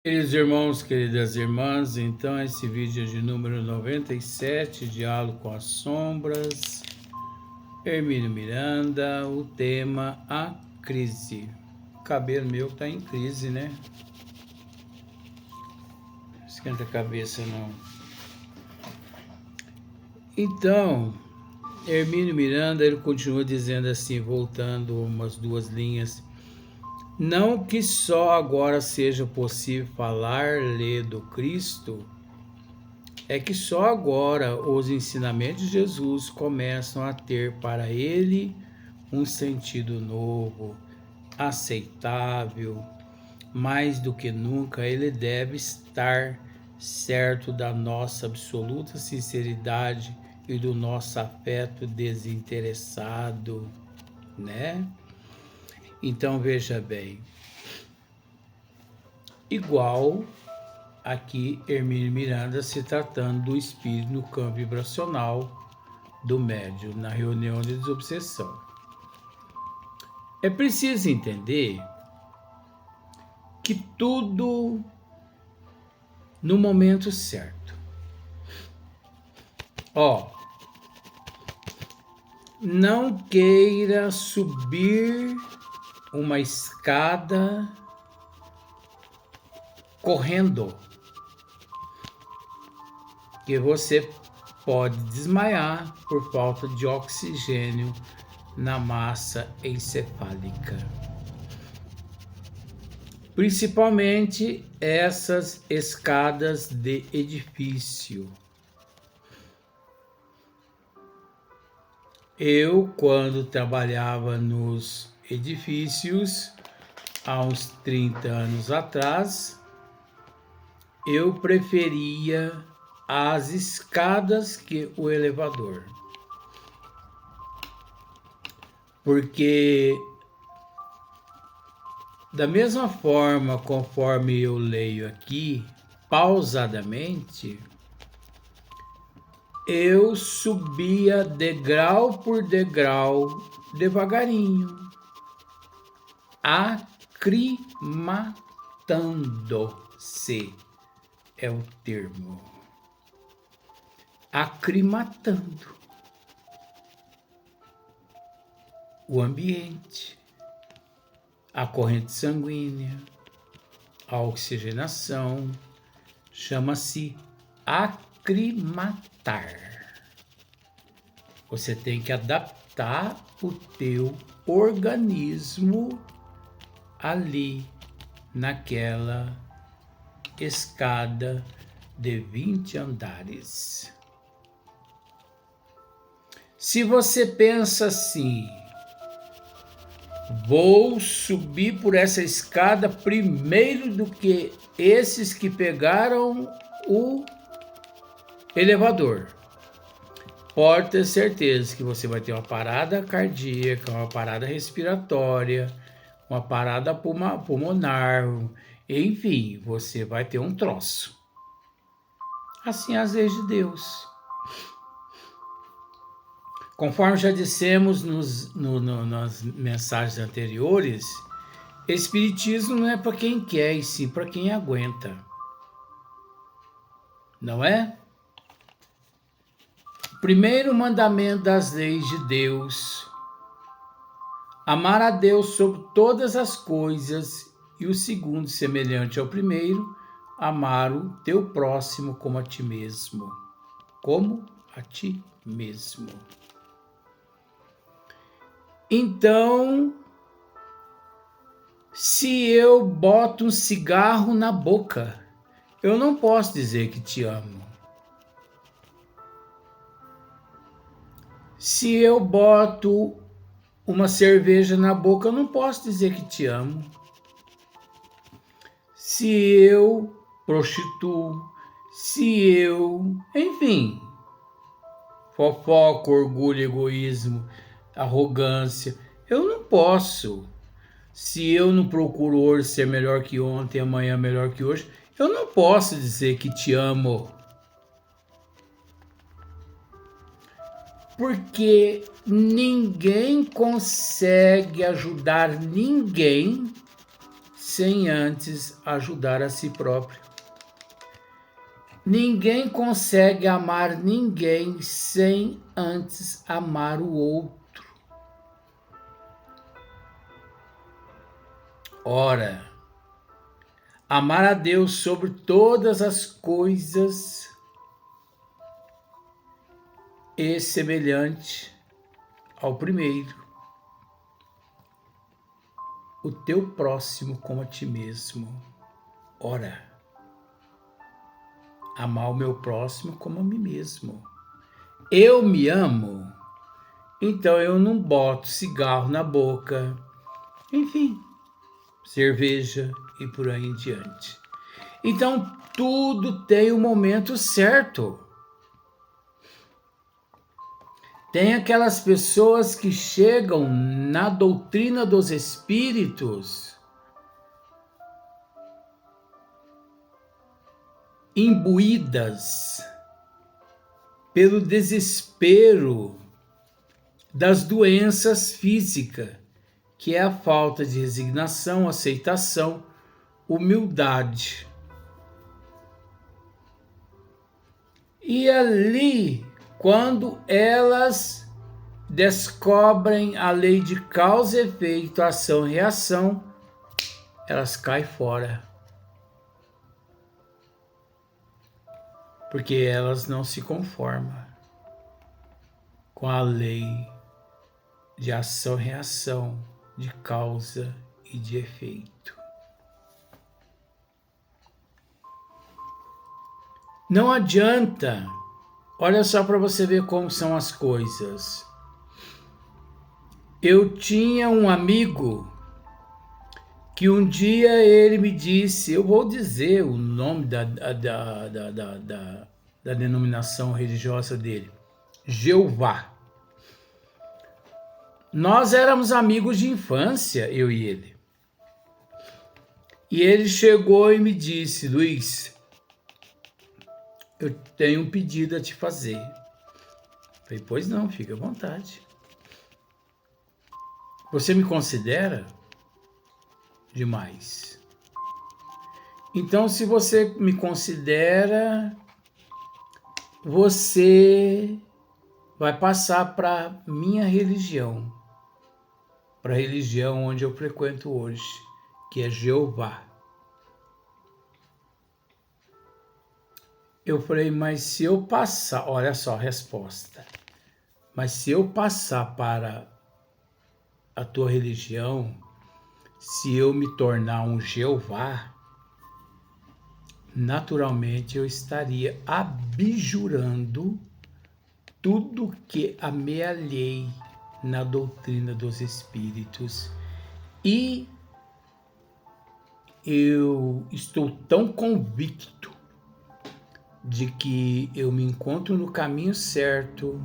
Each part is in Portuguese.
Queridos irmãos, queridas irmãs, então esse vídeo é de número 97, Diálogo com as Sombras, Hermínio Miranda, o tema A Crise. O cabelo meu tá em crise, né? Esquenta a cabeça não. Então, Hermínio Miranda, ele continua dizendo assim, voltando umas duas linhas: não que só agora seja possível falar, ler do Cristo, é que só agora os ensinamentos de Jesus começam a ter para ele um sentido novo, aceitável. Mais do que nunca, ele deve estar certo da nossa absoluta sinceridade e do nosso afeto desinteressado, né? Então veja bem, igual aqui Hermínio Miranda se tratando do espírito no campo vibracional do médium na reunião de desobsessão. É preciso entender que tudo no momento certo. Não queira subir uma escada correndo, que você pode desmaiar por falta de oxigênio na massa encefálica. Principalmente essas escadas de edifício. Eu, quando trabalhava nos edifícios, há uns 30 anos atrás, eu preferia as escadas que o elevador. Porque da mesma forma, conforme eu leio aqui, pausadamente, eu subia degrau por degrau, devagarinho, aclimatando-se é o termo. Aclimatando o ambiente, a corrente sanguínea, a oxigenação, chama-se aclimatar. Você tem que adaptar o teu organismo ali, naquela escada de 20 andares. Se você pensa assim, vou subir por essa escada primeiro do que esses que pegaram o elevador, pode ter certeza que você vai ter uma parada cardíaca, uma parada respiratória, uma parada pulmonar, enfim, você vai ter um troço. Assim é as leis de Deus. Conforme já dissemos nas mensagens anteriores, Espiritismo não é para quem quer, e sim para quem aguenta. Não é? Primeiro mandamento das leis de Deus: amar a Deus sobre todas as coisas, e o segundo, semelhante ao primeiro, amar o teu próximo como a ti mesmo. Como a ti mesmo. Então, se eu boto um cigarro na boca, eu não posso dizer que te amo. Se eu boto uma cerveja na boca, eu não posso dizer que te amo. Se eu prostituo, enfim, fofoca, orgulho, egoísmo, arrogância, eu não posso. Se eu não procuro hoje ser melhor que ontem, amanhã melhor que hoje, eu não posso dizer que te amo. Porque ninguém consegue ajudar ninguém sem antes ajudar a si próprio. Ninguém consegue amar ninguém sem antes amar o outro. Ora, amar a Deus sobre todas as coisas é semelhante ao primeiro, o teu próximo como a ti mesmo. Ora, amar o meu próximo como a mim mesmo. Eu me amo, então eu não boto cigarro na boca, enfim, cerveja e por aí em diante. Então tudo tem o momento certo. Tem aquelas pessoas que chegam na doutrina dos espíritos imbuídas pelo desespero das doenças físicas, que é a falta de resignação, aceitação, humildade. E ali, quando elas descobrem a lei de causa e efeito, ação e reação, elas caem fora. Porque elas não se conformam com a lei de ação e reação, de causa e de efeito. Não adianta, olha só para você ver como são as coisas. Eu tinha um amigo que um dia ele me disse, eu vou dizer o nome da denominação religiosa dele, Jeová. Nós éramos amigos de infância, eu e ele. E ele chegou e me disse, Luiz, eu tenho um pedido a te fazer. Eu falei, pois não, fica à vontade. Você me considera demais. Então, se você me considera, você vai passar para minha religião, para a religião onde eu frequento hoje, que é Jeová. Eu falei, mas se eu passar, olha só a resposta, mas se eu passar para a tua religião, se eu me tornar um Jeová, naturalmente eu estaria abjurando tudo que amealhei na doutrina dos espíritos. E eu estou tão convicto de que eu me encontro no caminho certo,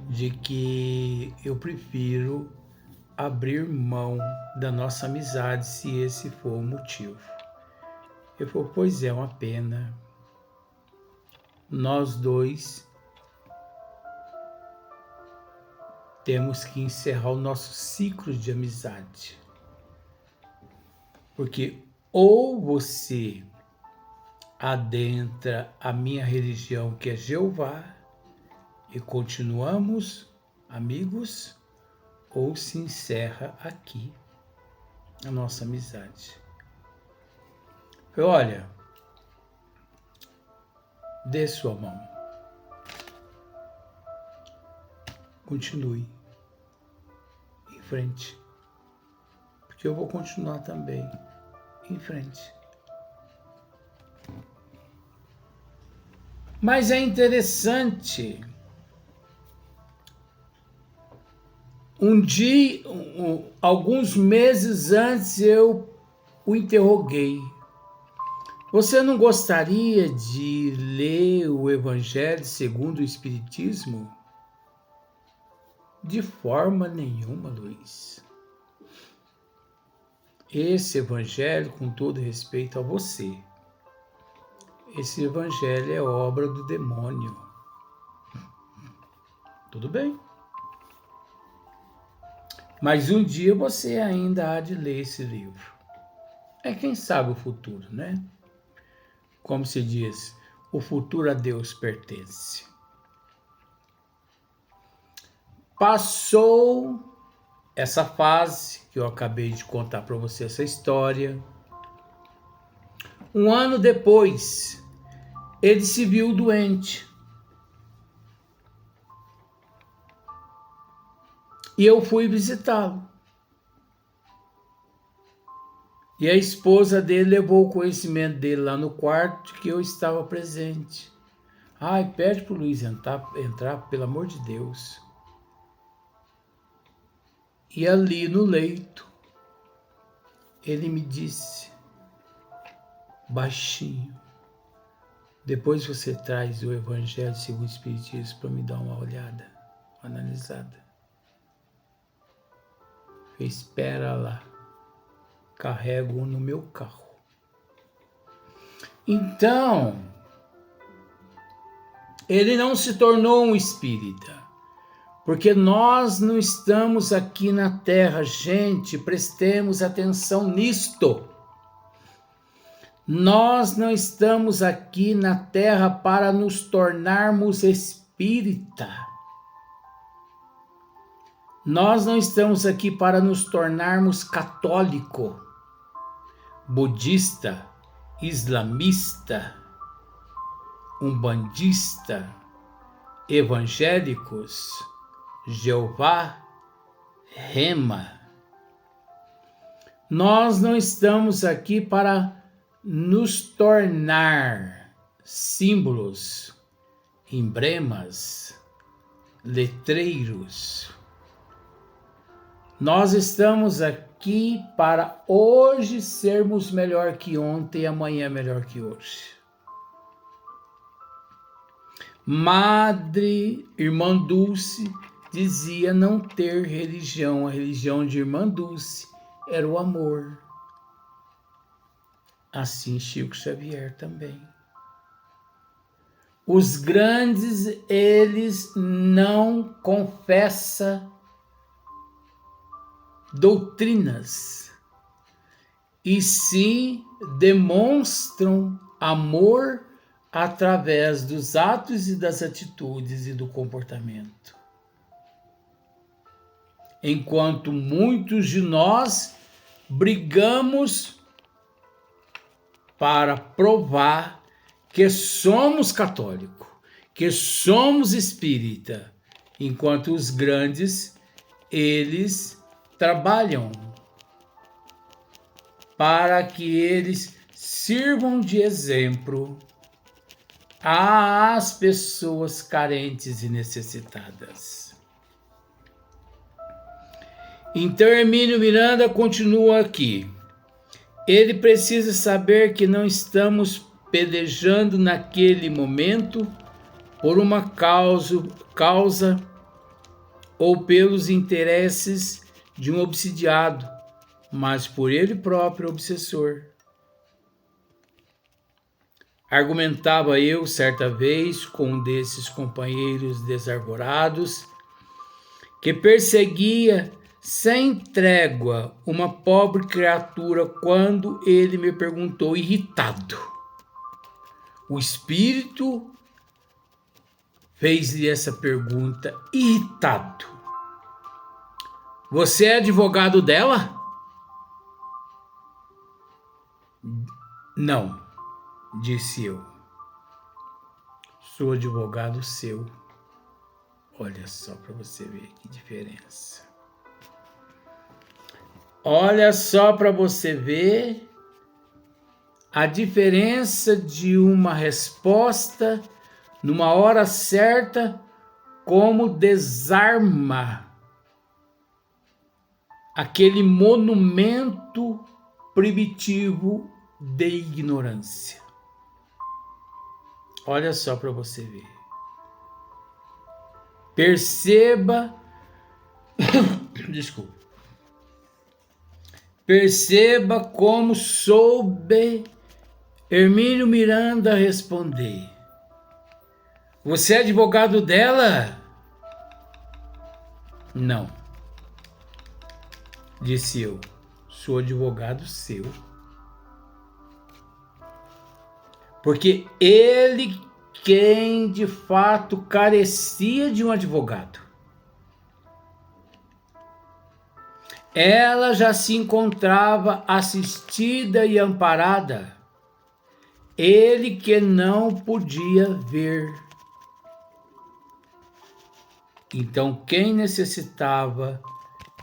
de que eu prefiro abrir mão da nossa amizade se esse for o motivo. Eu falei, pois é, uma pena. Nós dois temos que encerrar o nosso ciclo de amizade. Porque ou você adentra a minha religião, que é Jeová, e continuamos amigos, ou se encerra aqui a nossa amizade. Olha, dê sua mão. Continue em frente, porque eu vou continuar também em frente. Mas é interessante, alguns meses antes eu o interroguei. Você não gostaria de ler o Evangelho segundo o Espiritismo? De forma nenhuma, Luiz. Esse Evangelho, com todo respeito a você, esse Evangelho é obra do demônio. Tudo bem. Mas um dia você ainda há de ler esse livro. É quem sabe o futuro, né? Como se diz, o futuro a Deus pertence. Passou essa fase que eu acabei de contar para você, essa história. Um ano depois, ele se viu doente. E eu fui visitá-lo. E a esposa dele levou o conhecimento dele lá no quarto que eu estava presente. Ai, pede para o Luiz entrar, pelo amor de Deus. E ali no leito, ele me disse, baixinho, depois você traz o Evangelho segundo o Espiritismo para me dar uma olhada, uma analisada. Espera lá, carrego no meu carro. Então, ele não se tornou um espírita, porque nós não estamos aqui na Terra, gente, prestemos atenção nisto. Nós não estamos aqui na Terra para nos tornarmos espírita. Nós não estamos aqui para nos tornarmos católico, budista, islamista, umbandista, evangélicos, Jeová, Rema. Nós não estamos aqui para nos tornar símbolos, emblemas, letreiros. Nós estamos aqui para hoje sermos melhor que ontem e amanhã melhor que hoje. Madre Irmã Dulce dizia não ter religião. A religião de Irmã Dulce era o amor. Assim Chico Xavier também. Os grandes, eles não confessam doutrinas, e sim demonstram amor através dos atos e das atitudes e do comportamento. Enquanto muitos de nós brigamos para provar que somos católicos, que somos espírita, enquanto os grandes, eles trabalham para que eles sirvam de exemplo às pessoas carentes e necessitadas. Então Hermínio Miranda continua aqui. Ele precisa saber que não estamos pelejando naquele momento por uma causa ou pelos interesses de um obsidiado, mas por ele próprio obsessor. Argumentava eu certa vez com um desses companheiros desarvorados que perseguia sem trégua uma pobre criatura quando ele me perguntou irritado. O espírito fez-lhe essa pergunta irritado. Você é advogado dela? Não, disse eu. Sou advogado seu. Olha só para você ver que diferença. Olha só para você ver a diferença de uma resposta numa hora certa, como desarma aquele monumento primitivo de ignorância. Olha só para você ver. Perceba, desculpa. Perceba como soube Hermínio Miranda responder. Você é advogado dela? Não, disse eu. Sou advogado seu. porque ele quem de fato carecia de um advogado. Ela já se encontrava assistida e amparada. Ele que não podia ver. Então, quem necessitava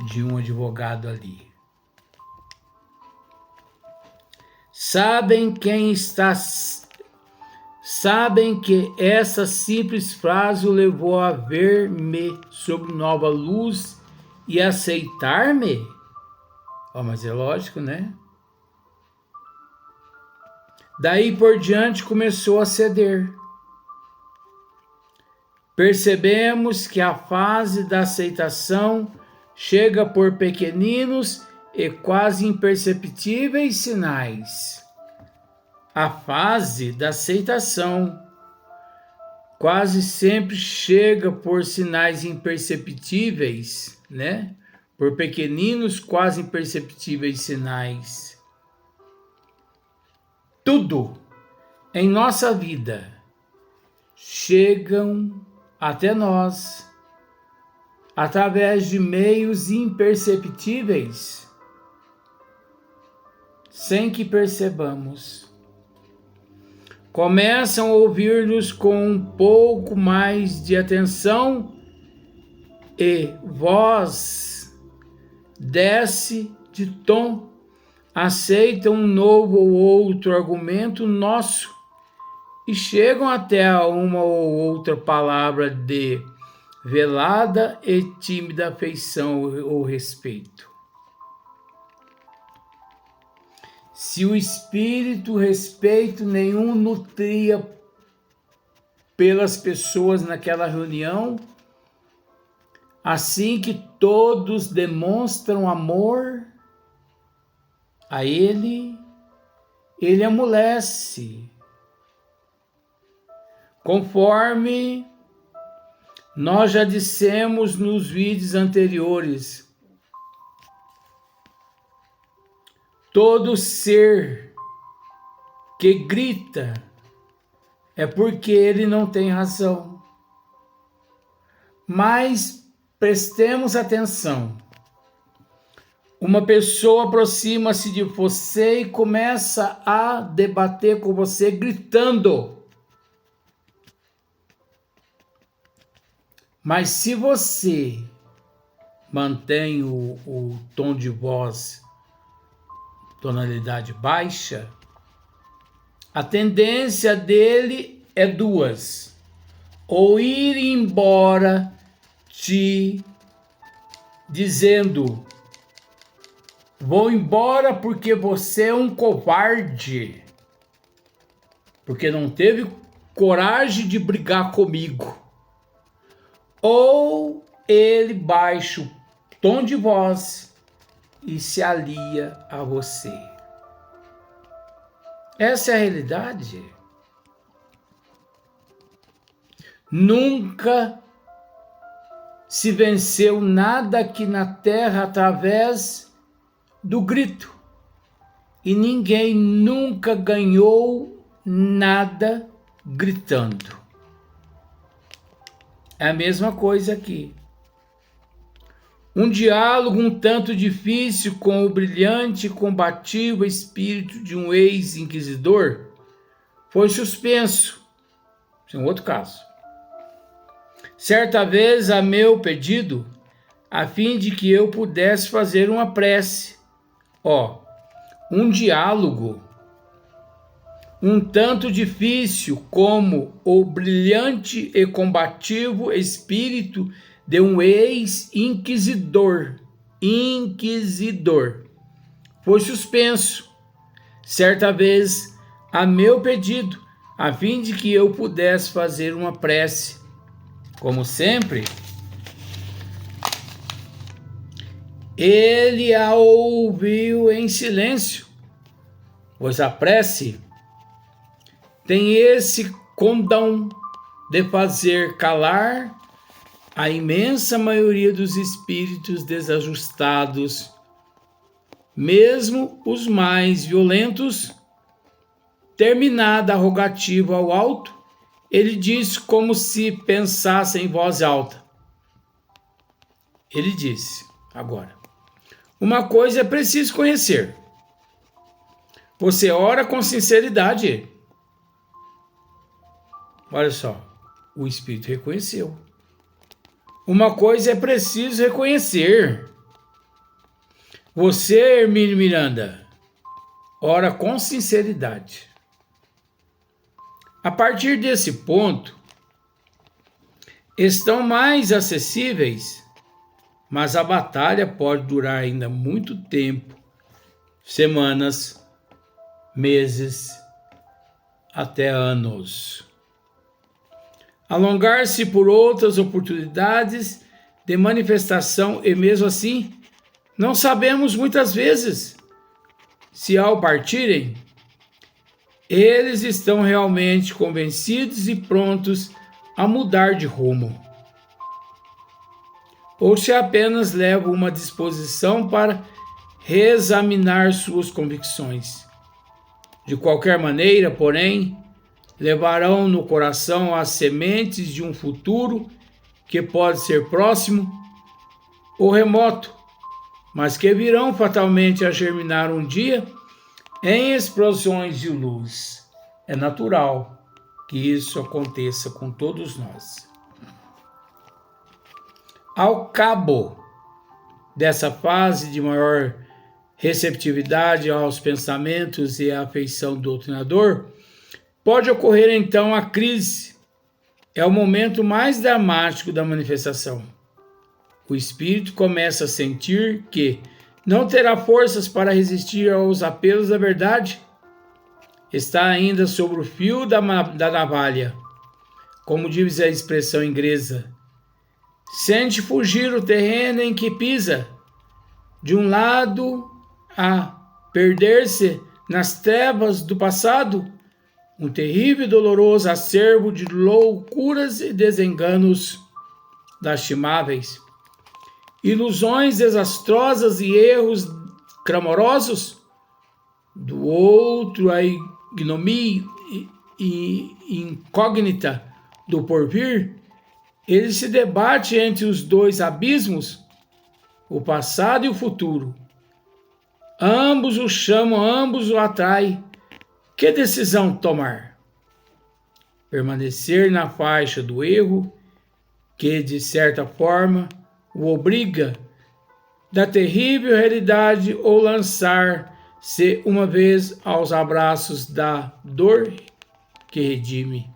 de um advogado ali? Sabem que essa simples frase o levou a ver-me sob nova luz e aceitar-me? Mas é lógico, né? Daí por diante começou a ceder. Percebemos que a fase da aceitação chega por pequeninos e quase imperceptíveis sinais. A fase da aceitação quase sempre chega por sinais imperceptíveis, né? Por pequeninos, quase imperceptíveis sinais. Tudo em nossa vida chegam até nós através de meios imperceptíveis, sem que percebamos. Começam a ouvir-nos com um pouco mais de atenção e voz desce de tom, aceitam um novo ou outro argumento nosso e chegam até uma ou outra palavra de velada e tímida afeição ou respeito. Se o espírito respeito nenhum nutria pelas pessoas naquela reunião, assim que todos demonstram amor a ele amolece. Conforme nós já dissemos nos vídeos anteriores, todo ser que grita é porque ele não tem razão. Mas prestemos atenção. Uma pessoa aproxima-se de você e começa a debater com você gritando. Mas se você mantém o tom de voz, tonalidade baixa, a tendência dele é duas: ou ir embora te dizendo, vou embora porque você é um covarde, porque não teve coragem de brigar comigo. Ou ele baixa o tom de voz e se alia a você. Essa é a realidade. Nunca se venceu nada aqui na Terra através do grito. E ninguém nunca ganhou nada gritando. É a mesma coisa aqui. Um diálogo um tanto difícil com o brilhante e combativo espírito de um ex-inquisidor foi suspenso. Esse é um outro caso. Certa vez, a meu pedido, a fim de que eu pudesse fazer uma prece. Um diálogo um tanto difícil como o brilhante e combativo espírito de um ex-inquisidor. Foi suspenso, certa vez, a meu pedido, a fim de que eu pudesse fazer uma prece. Como sempre, ele a ouviu em silêncio, pois a prece tem esse condão de fazer calar a imensa maioria dos espíritos desajustados, mesmo os mais violentos, Terminada a rogativa ao alto, ele disse como se pensasse em voz alta. Ele disse, agora, uma coisa é preciso conhecer. Você ora com sinceridade. Olha só, o Espírito reconheceu. Uma coisa é preciso reconhecer. Você, Hermínio Miranda, ora com sinceridade. A partir desse ponto, estão mais acessíveis, mas a batalha pode durar ainda muito tempo, semanas, meses, até anos. Alongar-se por outras oportunidades de manifestação e mesmo assim, não sabemos muitas vezes se ao partirem, eles estão realmente convencidos e prontos a mudar de rumo, ou se apenas levam uma disposição para reexaminar suas convicções. De qualquer maneira, porém, levarão no coração as sementes de um futuro que pode ser próximo ou remoto, mas que virão fatalmente a germinar um dia em explosões de luz. É natural que isso aconteça com todos nós. Ao cabo dessa fase de maior receptividade aos pensamentos e à afeição do doutrinador, pode ocorrer então a crise. É o momento mais dramático da manifestação. O espírito começa a sentir que não terá forças para resistir aos apelos da verdade. Está ainda sobre o fio da navalha, como diz a expressão inglesa. Sente fugir o terreno em que pisa, de um lado a perder-se nas trevas do passado, um terrível e doloroso acervo de loucuras e desenganos lastimáveis, ilusões desastrosas e erros clamorosos. Do outro, a ignomia e incógnita do porvir, ele se debate entre os dois abismos, o passado e o futuro. Ambos o chamam, ambos o atraem. Que decisão tomar? Permanecer na faixa do erro, que de certa forma o obriga da terrível realidade, ou lançar-se uma vez aos abraços da dor que redime.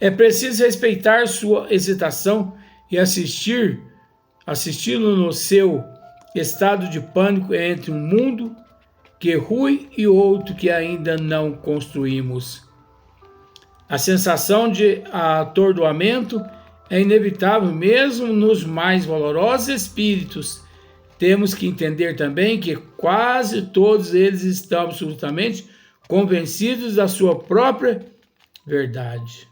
É preciso respeitar sua hesitação e assisti-lo no seu estado de pânico entre um mundo que rui e outro que ainda não construímos. A sensação de atordoamento é inevitável mesmo nos mais valorosos espíritos. Temos que entender também que quase todos eles estão absolutamente convencidos da sua própria verdade,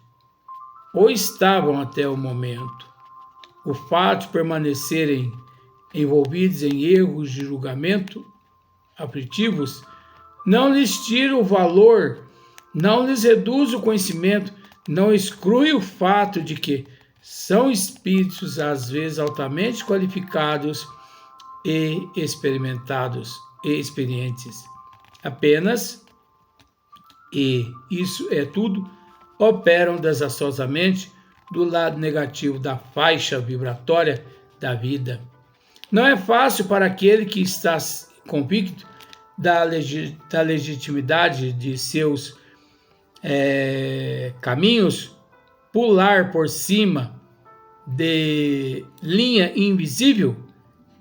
ou estavam até o momento. O fato de permanecerem envolvidos em erros de julgamento aflitivos não lhes tira o valor, não lhes reduz o conhecimento, não exclui o fato de que são espíritos às vezes altamente qualificados e experimentados e experientes. Apenas, e isso é tudo, operam desastrosamente do lado negativo da faixa vibratória da vida. Não é fácil para aquele que está convicto da legitimidade de seus caminhos pular por cima de linha invisível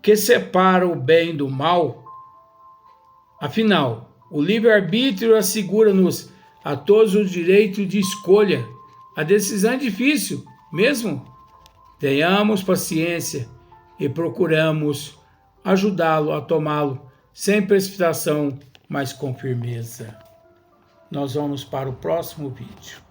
que separa o bem do mal. Afinal, o livre-arbítrio assegura-nos a todos o direito de escolha. A decisão é difícil, mesmo. Tenhamos paciência e procuramos ajudá-lo a tomá-lo sem precipitação, mas com firmeza. Nós vamos para o próximo vídeo.